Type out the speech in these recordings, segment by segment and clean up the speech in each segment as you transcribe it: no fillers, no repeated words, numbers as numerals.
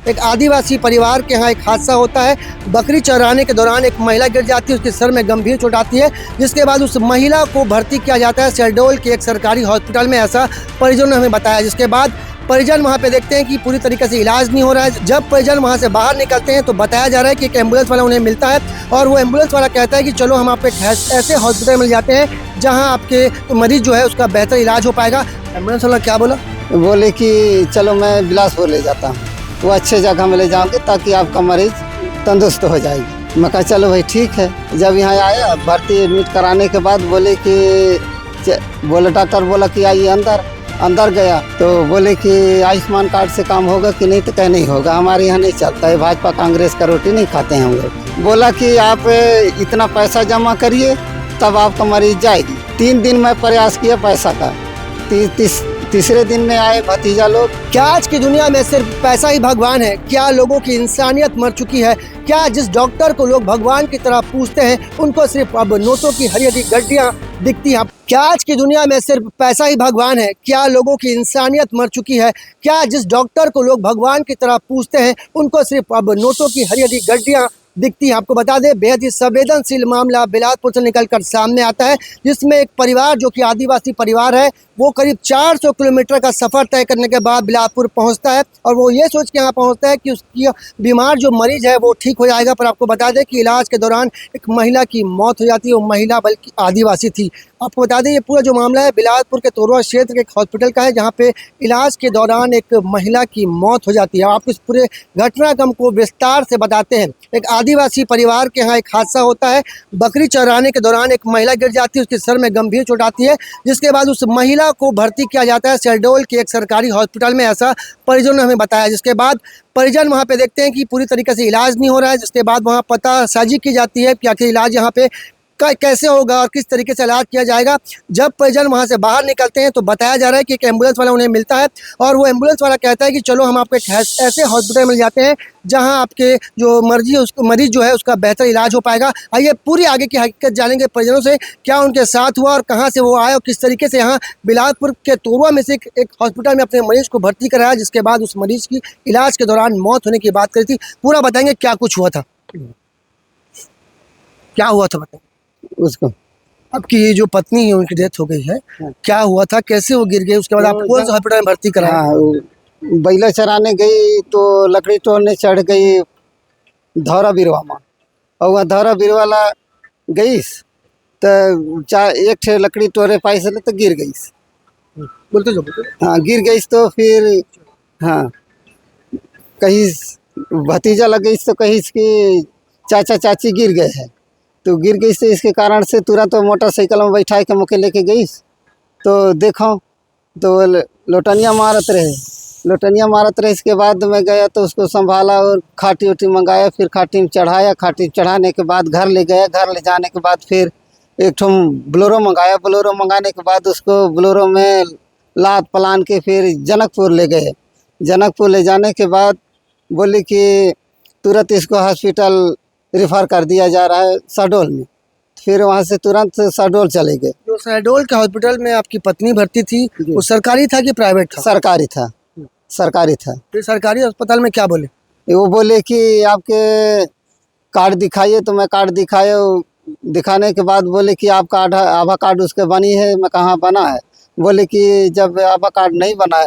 एक आदिवासी परिवार के यहाँ एक हादसा होता है। बकरी चराने के दौरान एक महिला गिर जाती है, उसके सर में गंभीर चोट आती है, जिसके बाद उस महिला को भर्ती किया जाता है शहडोल के एक सरकारी हॉस्पिटल में, ऐसा परिजनों ने हमें बताया। जिसके बाद परिजन वहाँ पे देखते हैं कि पूरी तरीके से इलाज नहीं हो रहा है। जब परिजन वहाँ से बाहर निकलते हैं तो बताया जा रहा है कि एक एम्बुलेंस वाला उन्हें मिलता है और वो एम्बुलेंस वाला कहता है कि चलो हम आपको ऐसे हॉस्पिटल मिल जाते हैं जहाँ आपके मरीज जो है उसका बेहतर इलाज हो पाएगा। एम्बुलेंस वाला क्या बोला? बोले कि चलो मैं बिलासपुर ले जाता हूँ, वो अच्छे जगह में ले जाऊँगी ताकि आपका मरीज तंदुरुस्त हो जाएगी। मैं कहा चलो भाई ठीक है। जब यहाँ आया भर्ती एडमिट कराने के बाद बोले डॉक्टर बोला कि आइए अंदर गया तो बोले कि आयुष्मान कार्ड से काम होगा कि नहीं, तो कह नहीं होगा, हमारे यहाँ नहीं चलता है, भाजपा कांग्रेस का रोटी नहीं खाते हैं हम लोग। बोला कि आप इतना पैसा जमा करिए तब आपका मरीज जाएगी। 3 दिन मैं प्रयास किया पैसा का, तीसरे दिन में आए भतीजा लोग। क्या आज की दुनिया में सिर्फ पैसा ही भगवान है? क्या लोगों की इंसानियत मर चुकी है? क्या जिस डॉक्टर को लोग भगवान की तरह पूछते हैं उनको सिर्फ अब नोटों की हरी हरी गड्डियां दिखती हैं? क्या आज की दुनिया में सिर्फ पैसा ही भगवान है? क्या लोगों की इंसानियत मर चुकी है? क्या जिस डॉक्टर को लोग भगवान की तरह पूछते हैं उनको सिर्फ अब नोटों की हरी हरी गड्डियां दिखती है? आपको बता दें, बेहद ही संवेदनशील मामला बिलासपुर से निकलकर सामने आता है, जिसमें एक परिवार जो कि आदिवासी परिवार है वो करीब 400 किलोमीटर का सफ़र तय करने के बाद बिलासपुर पहुंचता है और वो ये सोच के यहाँ पहुंचता है कि उसकी बीमार जो मरीज है वो ठीक हो जाएगा। पर आपको बता दें कि इलाज के दौरान एक महिला की मौत हो जाती है। वो महिला बल्कि आदिवासी थी। आपको बता दें ये पूरा जो मामला है बिलासपुर के तोरवा क्षेत्र के एक हॉस्पिटल का है, जहाँ पे इलाज के दौरान एक महिला की मौत हो जाती है। आपको इस पूरे घटनाक्रम को विस्तार से बताते हैं। एक आदिवासी परिवार के यहाँ एक हादसा होता है। बकरी चराने के दौरान एक महिला गिर जाती है, उसके सर में गंभीर चोट आती है, जिसके बाद उस महिला को भर्ती किया जाता है शहडोल के एक सरकारी हॉस्पिटल में, ऐसा परिजनों ने हमें बताया। जिसके बाद परिजन वहाँ पे देखते हैं कि पूरी तरीके से इलाज नहीं हो रहा है। जिसके बाद वहाँ पतासाजी की जाती है कि आखिर इलाज यहाँ पे कैसे होगा और किस तरीके से इलाज किया जाएगा। जब परिजन वहाँ से बाहर निकलते हैं तो बताया जा रहा है कि एक एम्बुलेंस वाला उन्हें मिलता है और वो एम्बुलेंस वाला कहता है कि चलो हम आपको ऐसे हॉस्पिटल मिल जाते हैं जहां आपके जो मरीज जो है उसका बेहतर इलाज हो पाएगा। आइए पूरी आगे की हकीकत जानेंगे परिजनों से, क्या उनके साथ हुआ और कहाँ से वो आए और किस तरीके से यहाँ बिलासपुर के तोरवा में से एक हॉस्पिटल में अपने मरीज को भर्ती कराया, जिसके बाद उस मरीज की इलाज के दौरान मौत होने की बात करी थी। पूरा बताएंगे क्या कुछ हुआ था, क्या हुआ था बताएंगे उसको। आपकी ये जो पत्नी है उनकी डेथ हो गई है, क्या हुआ था, कैसे वो गिर गई, उसके बाद आप कौन सा हॉस्पिटल में भर्ती कराया? बैला चराने गई तो लकड़ी तोड़ने चढ़ गई धौरा बिरवा में, और वह धौरा बिरवा ला गई तो एक ठे लकड़ी तोड़े पाई से तो गिर गई। बोलते जो हाँ गिर गई तो फिर हाँ कहीं भतीजा लग गई तो कहीं इसकी चाचा चाची गिर गए हैं, तो गिर गई तो इसके कारण से तुरंत तो मोटरसाइकिल में बैठा के मुके लेके गई तो देखो तो लोटनिया मारत रहे। इसके बाद मैं गया तो उसको संभाला और खाटी उटी मंगाया, फिर खाटी में चढ़ाया। खाटी चढ़ाने के बाद घर ले गया। घर ले जाने के बाद फिर एक ठो बोलेरो मंगाया। बोलेरो मंगाने के बाद उसको बोलेरो में लाद पलान के फिर जनकपुर ले गए। जनकपुर ले जाने के बाद बोले कि तुरंत इसको हॉस्पिटल रेफर कर दिया जा रहा है शहडोल में। फिर वहाँ से तुरंत शहडोल चले गए। जो शहडोल के हॉस्पिटल में आपकी पत्नी भर्ती थी वो सरकारी था कि प्राइवेट था? सरकारी था। फिर सरकारी अस्पताल में क्या बोले? वो बोले कि आपके कार्ड दिखाइए, तो मैं कार्ड दिखाया। दिखाने के बाद बोले कि आपका आभा कार्ड उसके बनी है। मैं कहाँ बना है? बोले कि जब आभा कार्ड नहीं बना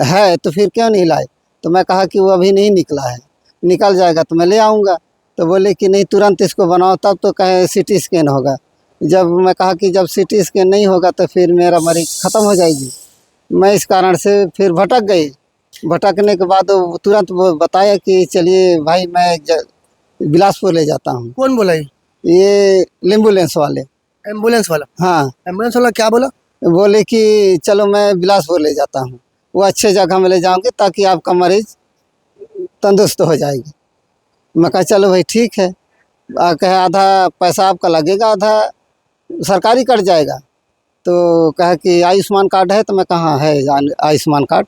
है तो फिर क्यों नहीं लाए? तो मैं कहा कि वो अभी नहीं निकला है, निकल जाएगा तो मैं ले आऊँगा। तो बोले कि नहीं तुरंत इसको बनाओ, तब तो कहे सीटी स्कैन होगा। जब मैं कहा कि जब सीटी स्कैन नहीं होगा तो फिर मेरा मरीज ख़त्म हो जाएगी। मैं इस कारण से फिर भटक गई। भटकने के बाद वो तुरंत वो बताया कि चलिए भाई मैं बिलासपुर ले जाता हूँ। कौन बोला? ये एम्बुलेंस वाले। एम्बुलेंस वाला? हाँ। एम्बुलेंस वाला क्या बोला? बोले कि चलो मैं बिलासपुर ले जाता हूँ, वो अच्छे जगह में ले जाऊँगी ताकि आपका मरीज तंदुरुस्त हो जाएगी। मैं कहा चलो भाई ठीक है। कहे आधा पैसा आपका लगेगा, आधा सरकारी कट जाएगा। तो कहा कि आयुष्मान कार्ड है? तो मैं कहाँ है आयुष्मान कार्ड?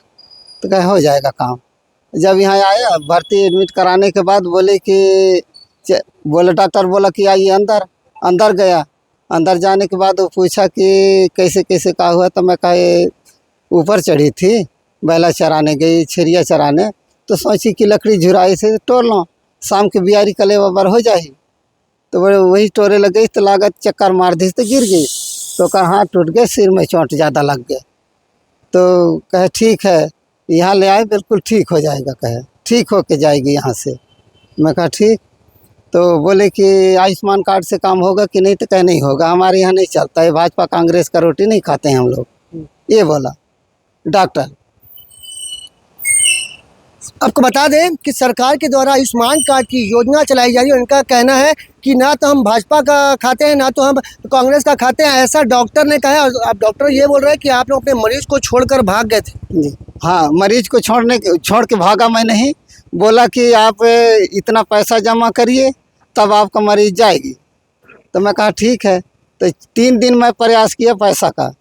तो कहे हो जाएगा काम। जब यहाँ आया भर्ती एडमिट कराने के बाद बोले डॉक्टर बोला कि आइए अंदर गया। अंदर जाने के बाद वो पूछा कि कैसे कैसे का हुआ? तो मैं कहे ऊपर चढ़ी थी, बैला चराने गई, छेरिया चराने, तो सोची कि लकड़ी झुराई से तोड़ लो, शाम के बियारी कले बराबर हो जाए। तो वही टोरे लग गई तो लागत चक्कर मार दी तो गिर गई। तो कहा हाथ टूट गए, सिर में चोट ज़्यादा लग गया। तो कहे ठीक है यहाँ ले आए, बिल्कुल ठीक हो जाएगा, कहे ठीक हो के जाएगी यहाँ से। मैं कहा ठीक। तो बोले कि आयुष्मान कार्ड से काम होगा कि नहीं, तो कहे नहीं होगा, हमारे यहाँ नहीं चलता है, भाजपा कांग्रेस का रोटी नहीं खाते हैं हम लोग, ये बोला डॉक्टर। आपको बता दें कि सरकार के द्वारा आयुष्मान कार्ड की योजना चलाई जा रही है। उनका कहना है कि ना तो हम भाजपा का खाते हैं ना तो हम कांग्रेस का खाते हैं, ऐसा डॉक्टर ने कहा है। और अब डॉक्टर ये बोल रहे हैं कि आप लोग अपने मरीज को छोड़कर भाग गए थे। जी हाँ, मरीज को छोड़ के भागा मैं नहीं, बोला कि आप इतना पैसा जमा करिए तब आपका मरीज जाएगी। तो मैं कहा ठीक है। तो 3 दिन मैं प्रयास किया पैसा का।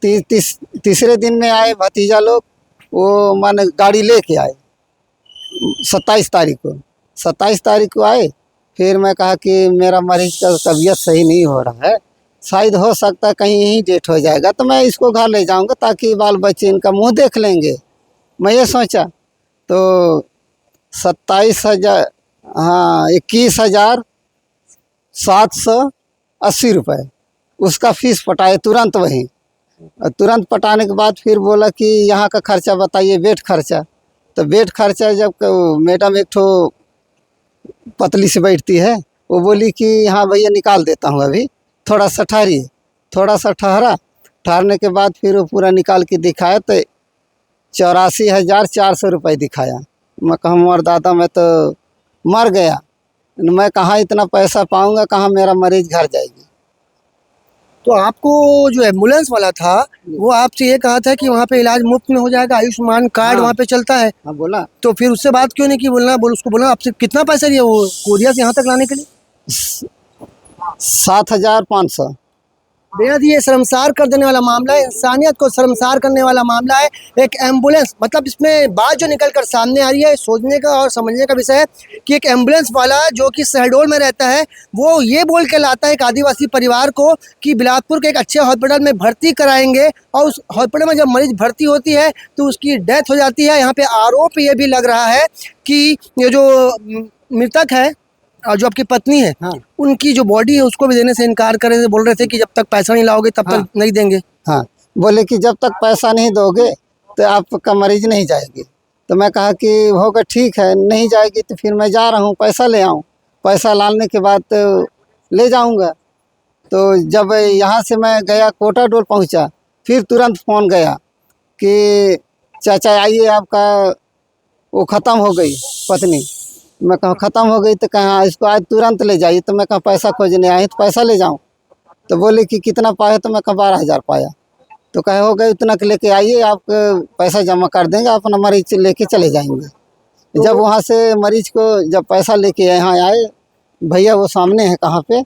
तीसरे दिन में आए भतीजा लोग, वो माने गाड़ी लेके आए 27 तारीख को। 27 तारीख को आए, फिर मैं कहा कि मेरा मरीज का तबीयत सही नहीं हो रहा है, शायद हो सकता है कहीं यहीं डेट हो जाएगा, तो मैं इसको घर ले जाऊंगा ताकि बाल बच्चे इनका मुंह देख लेंगे, मैं ये सोचा। तो 27,000 हाँ 21,780 रुपये उसका फीस पटाए तुरंत वहीं। और तुरंत पटाने के बाद फिर बोला कि यहाँ का खर्चा बताइए, बेड खर्चा। तो बेड खर्चा जब मैडम एक ठो पतली से बैठती है, वो बोली कि हाँ भैया निकाल देता हूँ, अभी थोड़ा सा ठहरिए। थोड़ा सा ठहरने के बाद फिर वो पूरा निकाल के दिखाया तो 84,400 रुपये दिखाया। मैं कहा मोर दादा मैं तो मर गया, मैं कहाँ इतना पैसा पाऊँगा, कहाँ मेरा मरीज घर जाएगी। तो आपको जो एम्बुलेंस वाला था वो आपसे ये कहा था कि वहाँ पे इलाज मुफ्त में हो जाएगा, आयुष्मान कार्ड वहाँ पे चलता है। हाँ बोला। तो फिर उससे बात क्यों नहीं की? उसको बोलना आपसे कितना पैसा लिया वो कोरिया से यहाँ तक लाने के लिए? 7,500। बेहद ये शर्मसार कर देने वाला मामला है, इंसानियत को शर्मसार करने वाला मामला है। एक एम्बुलेंस, मतलब इसमें बात जो निकल कर सामने आ रही है, सोचने का और समझने का विषय है कि एक एम्बुलेंस वाला जो कि शहडोल में रहता है, वो ये बोल के लाता है एक आदिवासी परिवार को कि बिलासपुर के एक अच्छे हॉस्पिटल में भर्ती कराएंगे, और उस हॉस्पिटल में जब मरीज भर्ती होती है तो उसकी डेथ हो जाती है। यहाँ पे आरोप ये भी लग रहा है कि ये जो मृतक है और जो आपकी पत्नी है, हाँ उनकी जो बॉडी है उसको भी देने से इनकार कर रहे थे, बोल रहे थे कि जब तक पैसा नहीं लाओगे तब तक नहीं देंगे। हाँ, बोले कि जब तक पैसा नहीं दोगे तो आपका मरीज नहीं जाएगी। तो मैं कहा कि होगा ठीक है, नहीं जाएगी तो फिर मैं जा रहा हूँ, पैसा ले आऊँ, पैसा लाने के बाद तो ले जाऊँगा। तो जब यहाँ से मैं गया कोटा डोल पहुँचा, फिर तुरंत फ़ोन गया कि चाचा आइए, आपका वो ख़त्म हो गई पत्नी। मैं कहा ख़त्म हो गई, तो कहा इसको आज तुरंत ले जाइए। तो मैं कहा पैसा खोजने आए तो पैसा ले जाऊँ। तो बोले कि कितना पाया? तो मैं कहा 12,000 पाया। तो कहे हो गए उतना के लेके आइए, आप पैसा जमा कर देंगे, अपना मरीज लेके चले जाएंगे। जब वहाँ से मरीज को जब पैसा लेके यहाँ आए, भैया वो सामने है, कहाँ पे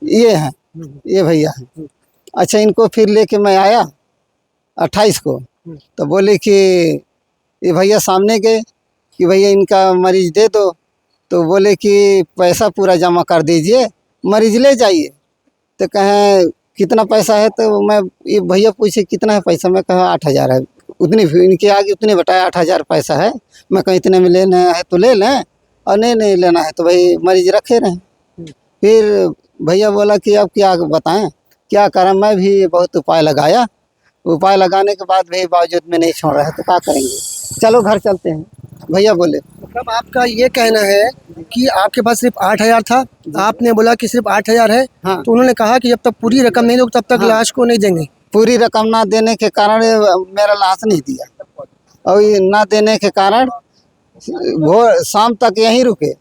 ये हैं, ये भैया हैं। अच्छा, इनको फिर लेके मैं आया 28 को। तो बोले कि ये भैया सामने गए कि भैया इनका मरीज दे दो। तो बोले कि पैसा पूरा जमा कर दीजिए, मरीज ले जाइए। तो कहें कितना पैसा है? तो मैं ये भैया पूछे कितना है पैसा? मैं कहा 8,000 है। उतनी इनके आगे उतने बताया 8,000 पैसा है। मैं कहा इतने में लेना है तो ले लें, और नहीं लेना है तो भाई मरीज रखे रहें। फिर भैया बोला कि अब क्या बताएं, क्या करें? मैं भी बहुत उपाय लगाया, उपाय लगाने के बाद भी बावजूद में नहीं छोड़ रहा है, तो क्या करेंगे, चलो घर चलते हैं, भैया बोले। मतलब आपका ये कहना है कि आपके पास सिर्फ 8,000 था, आपने बोला कि सिर्फ 8,000 है। हाँ। तो उन्होंने कहा कि जब तक पूरी रकम नहीं दोगे तब तक लाश को नहीं देंगे। पूरी रकम ना देने के कारण मेरा लाश नहीं दिया, और ये ना देने के कारण भोर शाम तक यहीं रुके।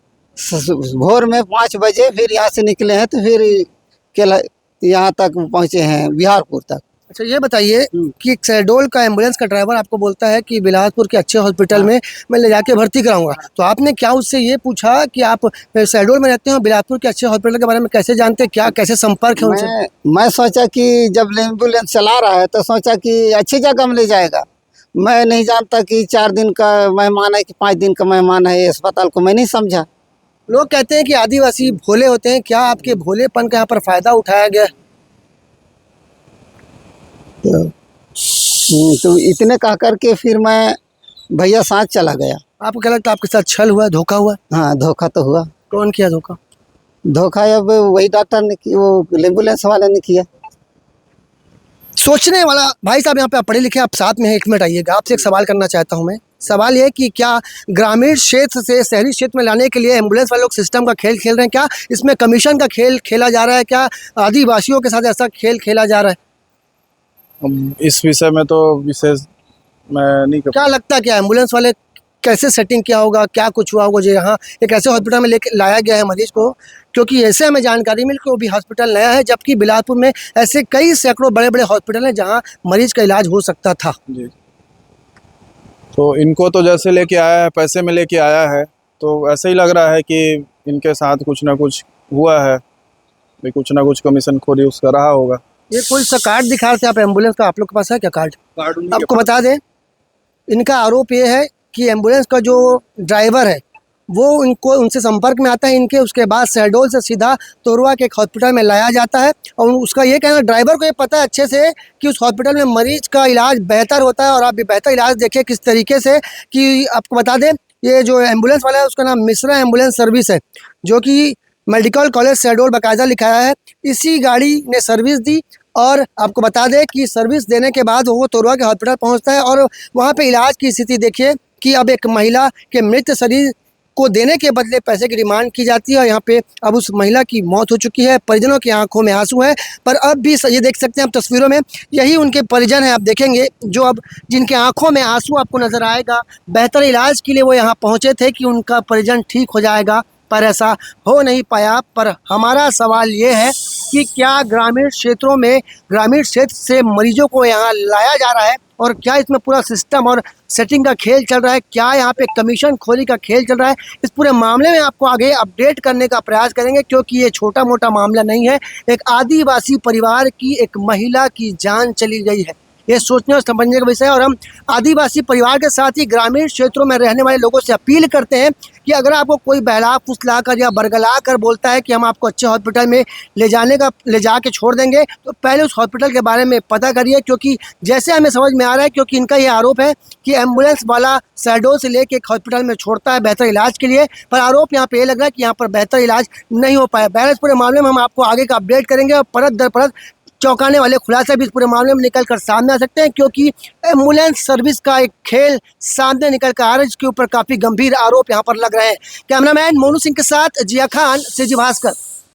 भोर में 5 बजे फिर यहाँ से निकले हैं, तो फिर केला यहाँ तक पहुँचे हैं, बिहारपुर तक। अच्छा, ये बताइए कि शहडोल का एम्बुलेंस का ड्राइवर आपको बोलता है कि बिलासपुर के अच्छे हॉस्पिटल में मैं ले जाके भर्ती कराऊंगा, तो आपने क्या उससे ये पूछा कि आप शहडोल में रहते हो, बिलासपुर के अच्छे हॉस्पिटल के बारे में कैसे जानते हैं, क्या कैसे संपर्क है उनसे? मैं सोचा कि जब एम्बुलेंस चला रहा है तो सोचा कि अच्छी जगह में ले जाएगा। मैं नहीं जानता कि 4 दिन का मेहमान है कि 5 दिन का मेहमान है, ये अस्पताल को मैं नहीं समझा। लोग कहते हैं कि आदिवासी भोले होते हैं, क्या आपके भोलेपन का यहाँ पर फायदा उठाया गया? तो इतने कह कर के फिर मैं भैया साथ चला गया। आपको क्या लगता है आपके साथ छल हुआ, धोखा हुआ? हाँ, धोखा तो हुआ। कौन किया धोखा? धोखा अब वही डॉक्टर ने की, वो एम्बुलेंस वाले ने किया। सोचने वाला भाई साहब, यहाँ पे आप पढ़े लिखे, आप साथ में हैं, 1 मिनट आइएगा, आपसे एक सवाल करना चाहता हूँ मैं। सवाल ये है कि क्या ग्रामीण क्षेत्र से शहरी क्षेत्र में लाने के लिए एम्बुलेंस वाले लोग सिस्टम का खेल खेल रहे हैं? क्या इसमें कमीशन का खेल खेला जा रहा है? क्या आदिवासियों के साथ ऐसा खेल खेला जा रहा है? इस विषय में तो विशेष मैं नहीं कर। क्या लगता है, क्या एम्बुलेंस वाले कैसे सेटिंग किया होगा, क्या कुछ हुआ होगा जो यहाँ एक ऐसे हॉस्पिटल में लेके लाया गया है मरीज को? क्योंकि ऐसे हमें जानकारी मिली कि वो भी हॉस्पिटल नया है, जबकि बिलासपुर में ऐसे कई सैकड़ों बड़े बड़े हॉस्पिटल हैं जहाँ मरीज का इलाज हो सकता था। जी, तो इनको तो जैसे लेके आया है, पैसे में लेके आया है, तो ऐसे ही लग रहा है कि इनके साथ कुछ ना कुछ हुआ है, भी कुछ ना कुछ कमीशन खोरी उसका रहा होगा। ये कोई सा कार्ड दिखा रहे थे आप एम्बुलेंस का, आप लोग के पास है क्या कार्ड? आपको बता दें, इनका आरोप ये है कि एम्बुलेंस का जो ड्राइवर है वो इनको उनसे संपर्क में आता है इनके, उसके बाद शहडोल से सीधा तोरवा के एक हॉस्पिटल में लाया जाता है। और उसका ये कहना, ड्राइवर को ये पता है अच्छे से कि उस हॉस्पिटल में मरीज का इलाज बेहतर होता है। और आप भी बेहतर इलाज देखिए किस तरीके से, कि आपको बता दें ये जो एम्बुलेंस वाला है उसका नाम मिश्रा एम्बुलेंस सर्विस है, जो कि मेडिकल कॉलेज शहडोल बाकायदा लिखाया है। इसी गाड़ी ने सर्विस दी और आपको बता दें कि सर्विस देने के बाद वो तोरवा के हॉस्पिटल पहुंचता है और वहां पे इलाज की स्थिति देखिए कि अब एक महिला के मृत शरीर को देने के बदले पैसे की डिमांड की जाती है। और यहाँ पे अब उस महिला की मौत हो चुकी है, परिजनों की आंखों में आंसू है। पर अब भी ये देख सकते हैं आप तस्वीरों में, यही उनके परिजन हैं, आप देखेंगे जो अब जिनके आंखों में आंसू आपको नजर आएगा। बेहतर इलाज के लिए वो यहाँ पहुँचे थे कि उनका परिजन ठीक हो जाएगा, पर ऐसा हो नहीं पाया। पर हमारा सवाल ये है कि क्या ग्रामीण क्षेत्रों में, ग्रामीण क्षेत्र से मरीजों को यहाँ लाया जा रहा है और क्या इसमें पूरा सिस्टम और सेटिंग का खेल चल रहा है? क्या यहाँ पे कमीशन खोरी का खेल चल रहा है? इस पूरे मामले में आपको आगे अपडेट करने का प्रयास करेंगे, क्योंकि ये छोटा मोटा मामला नहीं है। एक आदिवासी परिवार की एक महिला की जान चली गई है, ये सोचने और समझने का विषय है। और हम आदिवासी परिवार के साथ ही ग्रामीण क्षेत्रों में रहने वाले लोगों से अपील करते हैं कि अगर आपको कोई बहला फुसला कर या बरगला कर बोलता है कि हम आपको अच्छे हॉस्पिटल में ले जा के छोड़ देंगे, तो पहले उस हॉस्पिटल के बारे में पता करिए। क्योंकि जैसे हमें समझ में आ रहा है, क्योंकि इनका ये आरोप है कि एम्बुलेंस वाला शहडोल से लेके एक हॉस्पिटल में छोड़ता है बेहतर इलाज के लिए, पर आरोप यहाँ पे ये लग रहा है कि यहाँ पर बेहतर इलाज नहीं हो पाया। बहरहाल इस पूरे मामले में हम आपको आगे का अपडेट करेंगे और परत दर परत चौंकाने वाले खुलासे भी इस पूरे मामले में निकल कर सामने आ सकते हैं, क्योंकि एम्बुलेंस सर्विस का एक खेल सामने निकल कर आ रहा है, जिसके ऊपर काफ़ी गंभीर आरोप यहाँ पर लग रहे हैं। कैमरामैन मोनू सिंह के साथ जिया खान, सीजी भास्कर।